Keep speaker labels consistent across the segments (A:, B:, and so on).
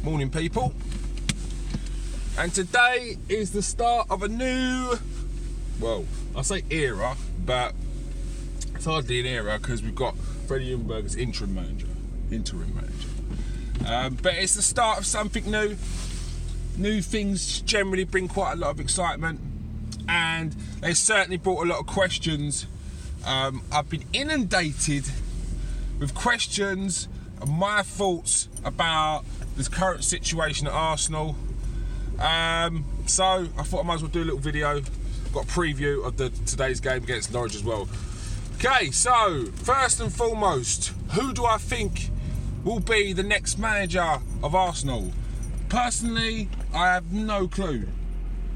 A: Morning, people. And today is the start of a new, well, I say era, but it's hardly an era because we've got Freddie Ljungberg as interim manager. But it's the start of something new. New things generally bring quite a lot of excitement, and they certainly brought a lot of questions. I've been inundated with questions and my thoughts about this current situation at Arsenal. So I thought I might as well do a little video. Got a preview of today's game against Norwich as well. Okay, so first and foremost, who do I think will be the next manager of Arsenal? Personally, I have no clue.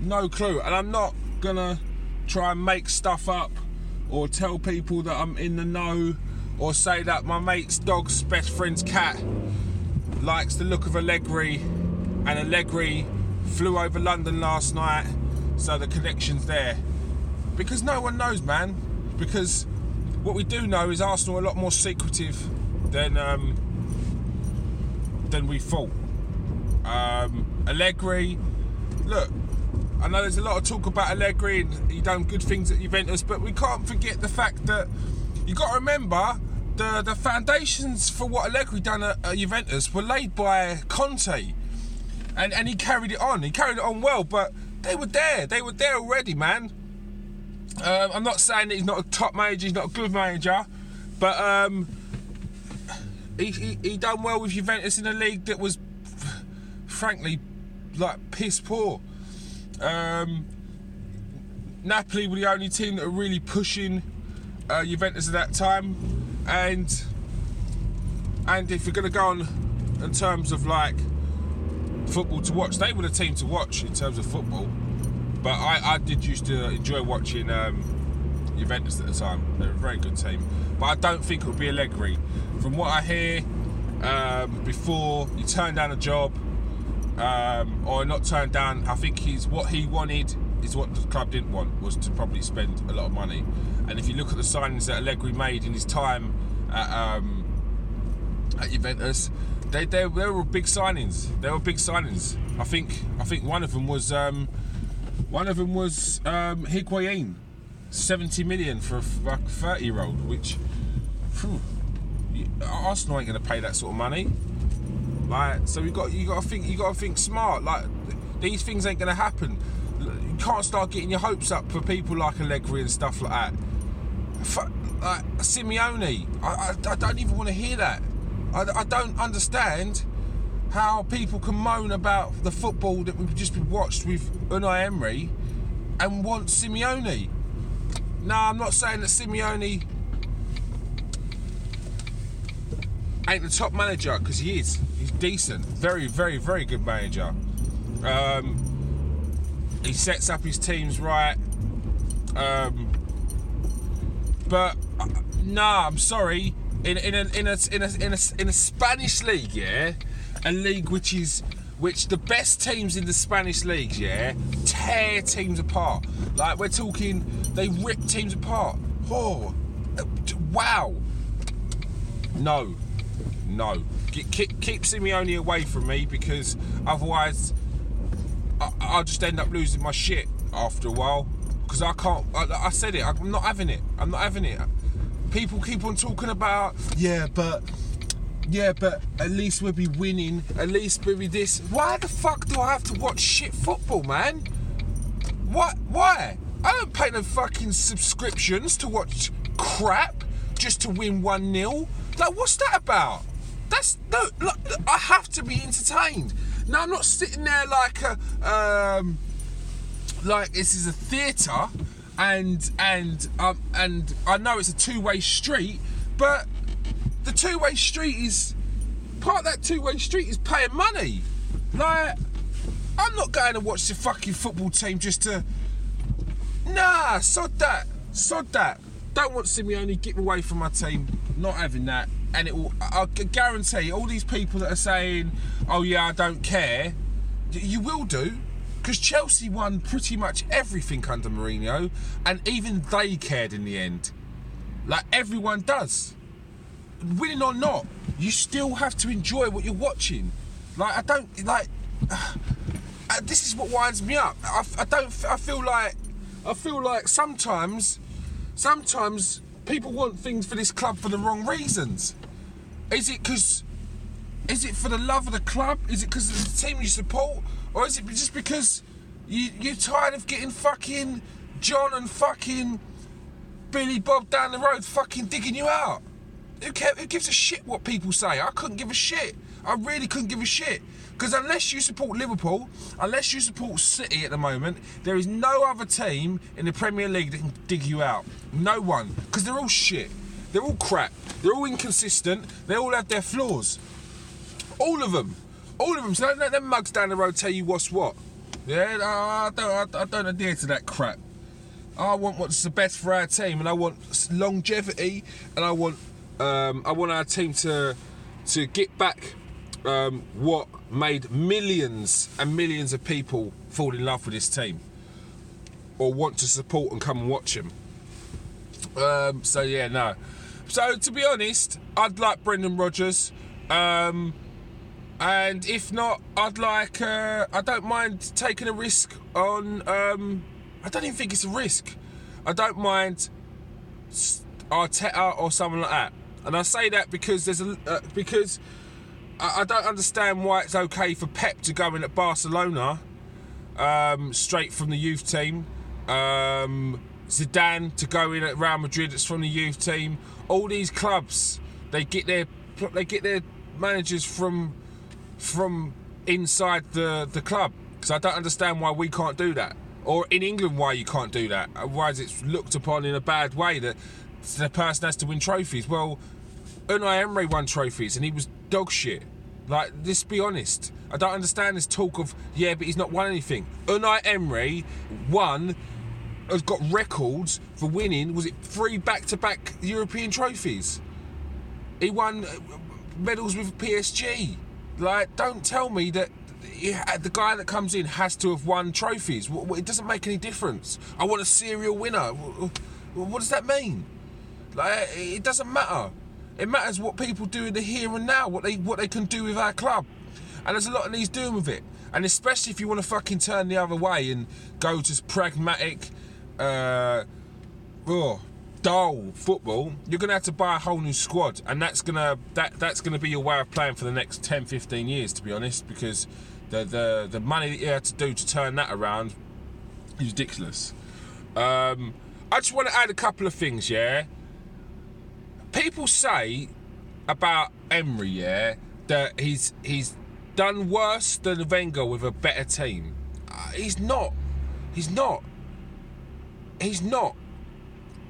A: No clue. And I'm not gonna try and make stuff up or tell people that I'm in the know or say that my mate's dog's best friend's cat likes the look of Allegri and Allegri flew over London last night, so the connection's there. Because no one knows, man. Because what we do know is Arsenal are a lot more secretive than we thought. Allegri, look, I know there's a lot of talk about Allegri and he done good things at Juventus, but we can't forget the fact that you got to remember the foundations for what Allegri done at Juventus were laid by Conte, and he carried it on. He carried it on well, but they were there. They were there already, man. I'm not saying that he's not a top manager, he's not a good manager, but he done well with Juventus in a league that was, frankly, like piss poor. Napoli were the only team that were really pushing Juventus at that time, and if you're going to go on in terms of like football to watch, they were the team to watch in terms of football. But I did used to enjoy watching Juventus at the time. They were a very good team, but I don't think it would be Allegri. From what I hear, before he turned down a job, or not turned down, I think what he wanted is what the club didn't want, was to probably spend a lot of money. And if you look at the signings that Allegri made in his time at Juventus, they were big signings. They were big signings. I think one of them was Higuain, 70 million for a 30-year-old, which Arsenal ain't going to pay that sort of money. Like, so you got to think smart. Like, these things ain't going to happen. You can't start getting your hopes up for people like Allegri and stuff like that. Like Simeone, I don't even want to hear that. I don't understand how people can moan about the football that we've just watched with Unai Emery and want Simeone. No, I'm not saying that Simeone ain't the top manager, because he is. He's decent. Very, very, very good manager. He sets up his teams right. But nah, I'm sorry. In a Spanish league, yeah, a league which the best teams in the Spanish leagues, yeah, tear teams apart. Like, we're talking, they rip teams apart. Oh, wow. No. Keep Simeone away from me, because otherwise I'll just end up losing my shit after a while. Because I can't. I said it. I'm not having it. People keep on talking about, yeah, but at least we'll be winning. At least we'll be this. Why the fuck do I have to watch shit football, man? What? Why? I don't pay no fucking subscriptions to watch crap just to win 1-0. Like, what's that about? Look, I have to be entertained. Now, I'm not sitting there like like this is a theatre, and I know it's a two-way street, but the two-way street is part of that two-way street is paying money. Like, I'm not going to watch the fucking football team just to. Nah, sod that. Don't want Simeone, get away from my team. Not having that. And I guarantee all these people that are saying, oh yeah, I don't care, you will do, because Chelsea won pretty much everything under Mourinho, and even they cared in the end. Like, everyone does. Winning or not, you still have to enjoy what you're watching. Like, I don't, like, this is what winds me up. I feel like sometimes people want things for this club for the wrong reasons. Is it for the love of the club? Is it because of the team you support? Or is it just because you're tired of getting fucking John and fucking Billy Bob down the road fucking digging you out? Who gives a shit what people say? I couldn't give a shit. I really couldn't give a shit. Because unless you support Liverpool, unless you support City at the moment, there is no other team in the Premier League that can dig you out. No one. Because they're all shit. They're all crap. They're all inconsistent. They all have their flaws. All of them. So don't let them mugs down the road tell you what's what. Yeah, I don't adhere to that crap. I want what's the best for our team, and I want longevity, and I want our team to get back what made millions and millions of people fall in love with this team, or want to support and come and watch them. So yeah, no. So to be honest, I'd like Brendan Rodgers. And if not, I'd like, I don't mind taking a risk on, I don't even think it's a risk. I don't mind Arteta or someone like that. And I say that because because I don't understand why it's okay for Pep to go in at Barcelona, straight from the youth team. Zidane to go in at Real Madrid, it's from the youth team. All these clubs, they get their managers from inside the club, because I don't understand why we can't do that, or in England why you can't do that. Why is it looked upon in a bad way that the person has to win trophies? Well, Unai Emery won trophies and he was dog shit. Like, let's be honest, I don't understand this talk of, yeah, but he's not won anything. Unai Emery has got records for winning, was it 3 back-to-back European trophies? He won medals with PSG. Like, don't tell me that the guy that comes in has to have won trophies. It doesn't make any difference. I want a serial winner. What does that mean? Like, it doesn't matter. It matters what people do in the here and now, what they can do with our club. And there's a lot of these doing with it. And especially if you want to fucking turn the other way and go to pragmatic, dull football, you're gonna have to buy a whole new squad, and that's gonna be your way of playing for the next 10-15 years, to be honest, because the money that you have to do to turn that around is ridiculous. I just want to add a couple of things. Yeah, people say about Emery, yeah, that he's done worse than Wenger with a better team. He's not.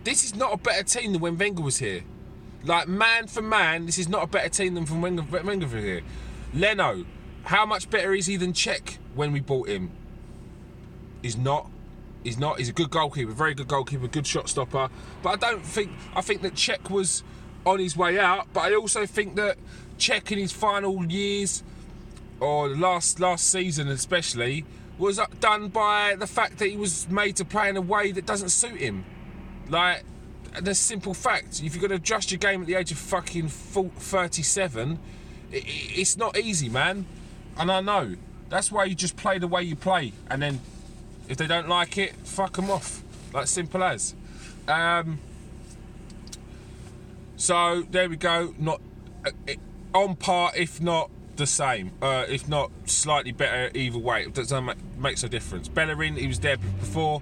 A: This is not a better team than when Wenger was here. Like, man for man, this is not a better team than from Wenger was here. Leno, how much better is he than Cech when we bought him? He's not. He's a good goalkeeper, very good goalkeeper, good shot stopper. But I think that Cech was on his way out. But I also think that Cech in his final years, or last season especially, was done by the fact that he was made to play in a way that doesn't suit him. Like, the simple fact, if you're going to adjust your game at the age of fucking 37, it's not easy, man. And I know. That's why you just play the way you play. And then, if they don't like it, fuck them off. Like, simple as. So, there we go. Not on par, if not the same. If not slightly better either way. It doesn't make no difference. Bellerin, he was there before.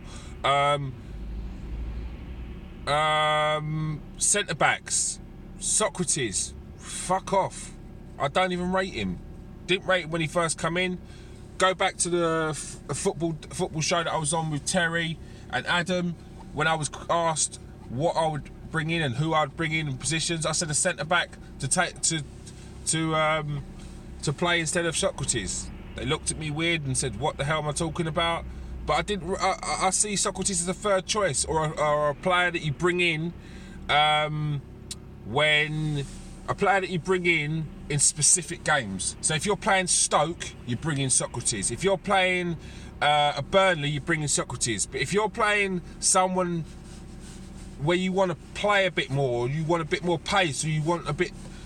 A: Centre backs, Socrates, fuck off. I don't even rate him. Didn't rate him when he first come in. Go back to the football show that I was on with Terry and Adam, when I was asked what I would bring in and who I'd bring in positions. I said a centre back to play instead of Socrates. They looked at me weird and said, "What the hell am I talking about?" But I didn't. I see Socrates as a third choice, or a player that you bring in in specific games. So if you're playing Stoke, you bring in Socrates. If you're playing a Burnley, you bring in Socrates. But if you're playing someone where you want to play a bit more, you want a bit more pace, or you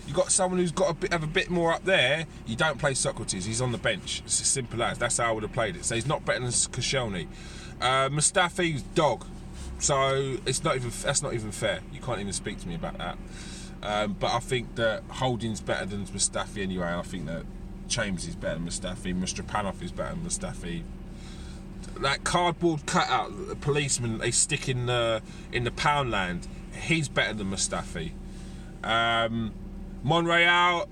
A: You got someone who's got have a bit more up there. You don't play Socrates. He's on the bench. It's as simple as. That's how I would have played it. So he's not better than Koscielny. Mustafi's dog. So that's not even fair. You can't even speak to me about that. But I think that Holding's better than Mustafi anyway. I think that Chambers is better than Mustafi. Mustrapanov is better than Mustafi. That cardboard cutout, the policeman they stick in the Poundland, he's better than Mustafi. Monreal,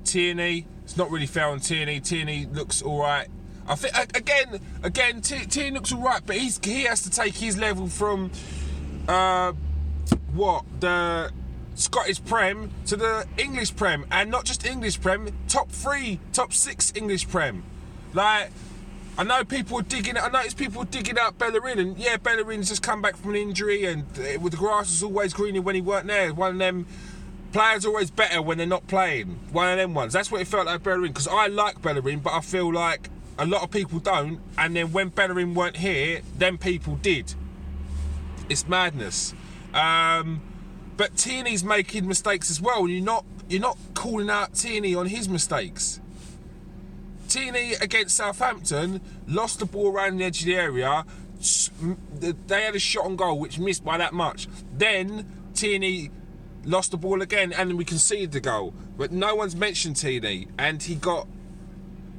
A: Tierney. It's not really fair on Tierney. Tierney looks all right. I think again, Tierney looks all right, but he has to take his level from the Scottish Prem to the English Prem, and not just English Prem, top 6 English Prem. Like, I noticed people were digging out Bellerin, and yeah, Bellerin's just come back from an injury, and with the grass was always greener when he weren't there. One of them players always better when they're not playing. One of them ones. That's what it felt like Bellerin, because I like Bellerin, but I feel like a lot of people don't, and then when Bellerin weren't here, then people did. It's madness. But Tierney's making mistakes as well, and you're not calling out Tierney on his mistakes. Tierney against Southampton lost the ball around the edge of the area. They had a shot on goal which missed by that much. Then Tierney lost the ball again, and we conceded the goal. But no one's mentioned Tierney, and he got.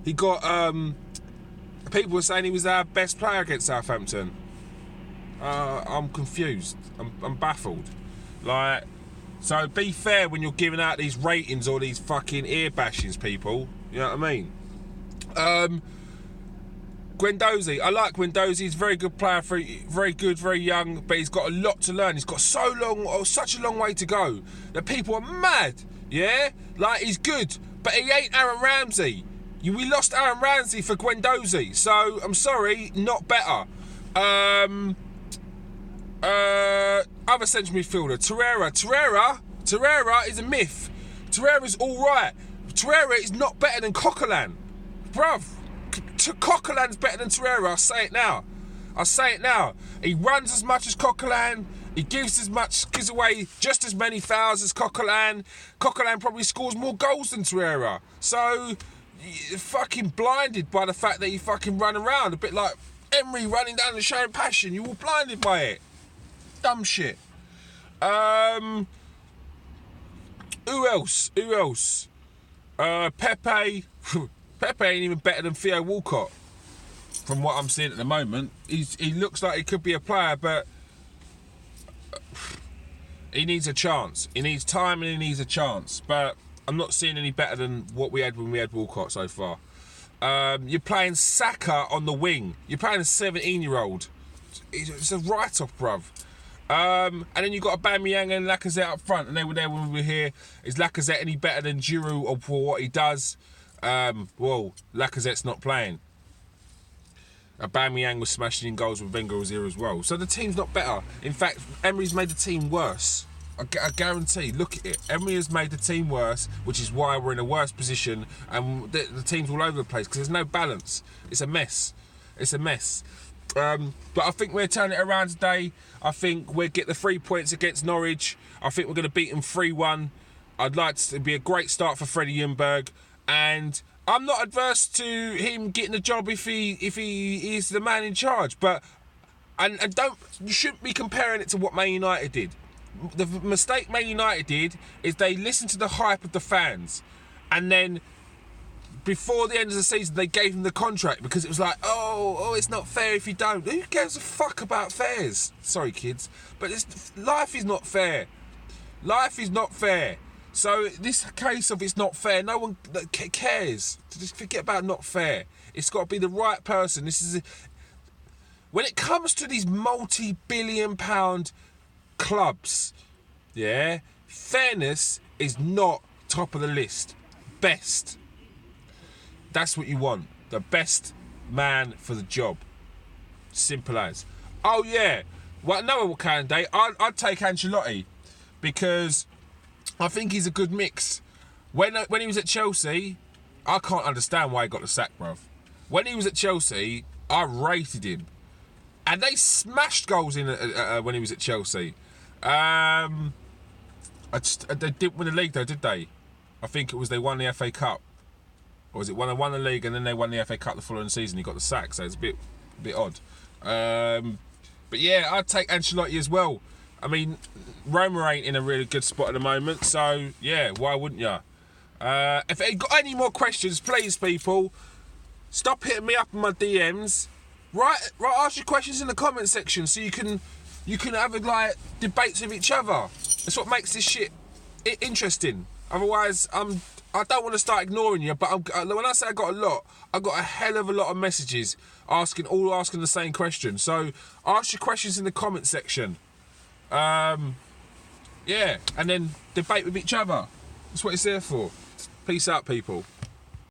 A: People were saying he was our best player against Southampton. I'm confused. I'm baffled. Like, so be fair when you're giving out these ratings or these fucking ear bashings, people. You know what I mean? Guendouzi, I like Guendouzi. He's a very good player, very good, very young, but he's got a lot to learn. He's got such a long way to go that people are mad. Yeah, like, he's good, but he ain't Aaron Ramsey. We lost Aaron Ramsey for Guendouzi, so I'm sorry, not better. Other central midfielder, Torreira is a myth. Torreira's all right. Torreira is not better than Coquelin. Bruv, Coquelin's better than Torreira. I'll say it now. He runs as much as Coquelin. He gives away just as many fouls as Coquelin. Coquelin probably scores more goals than Torreira. So, you're fucking blinded by the fact that you fucking run around. A bit like Emery running down and showing passion. You were blinded by it. Dumb shit. Who else? Pepe. Pepe ain't even better than Theo Walcott. From what I'm seeing at the moment, he looks like he could be a player, but he needs a chance. He needs time and he needs a chance. But I'm not seeing any better than what we had when we had Walcott so far. You're playing Saka on the wing. You're playing a 17-year-old. It's a write-off, bruv. And then you've got Aubameyang and Lacazette up front, and they were there when we were here. Is Lacazette any better than Giroud or for what he does? Well, Lacazette's not playing. Aubameyang was smashing in goals when Wenger was here as well. So the team's not better. In fact, Emery's made the team worse. I guarantee. Look at it. Emery has made the team worse, which is why we're in a worse position, and the team's all over the place because there's no balance. It's a mess. But I think we're turning it around today. I think we'll get the 3 points against Norwich. I think we're going to beat them 3-1. I'd like to be a great start for Freddie Ljungberg, and I'm not adverse to him getting a job if he is the man in charge. But you shouldn't be comparing it to what Man United did. The mistake Man United did is they listened to the hype of the fans, and then before the end of the season they gave him the contract because it was like, oh, it's not fair if you don't. Who gives a fuck about fairs? Sorry, kids, but life is not fair. Life is not fair. So this case of it's not fair, no one cares. Just forget about not fair. It's got to be the right person. When it comes to these multi-billion-pound clubs, yeah, fairness is not top of the list. Best. That's what you want. The best man for the job. Simple as. Oh yeah. Well, another candidate, I'd take Ancelotti because I think he's a good mix. When he was at Chelsea, I can't understand why he got the sack, bruv. When he was at Chelsea, I rated him. And they smashed goals in when he was at Chelsea. They didn't win the league though, did they? I think it was they won the FA Cup. Or was it they won the league and then they won the FA Cup the following season? He got the sack, so it's a bit odd. But yeah, I'd take Ancelotti as well. I mean, Roma ain't in a really good spot at the moment, so yeah, why wouldn't you? If you got any more questions, please, people, stop hitting me up in my DMs. Ask your questions in the comment section so you can have like debates with each other. That's what makes this shit interesting. Otherwise, I don't want to start ignoring you, but when I say I got a lot, I got a hell of a lot of messages asking the same question. So ask your questions in the comment section. Yeah, and then debate with each other. That's what it's there for. Peace out, people.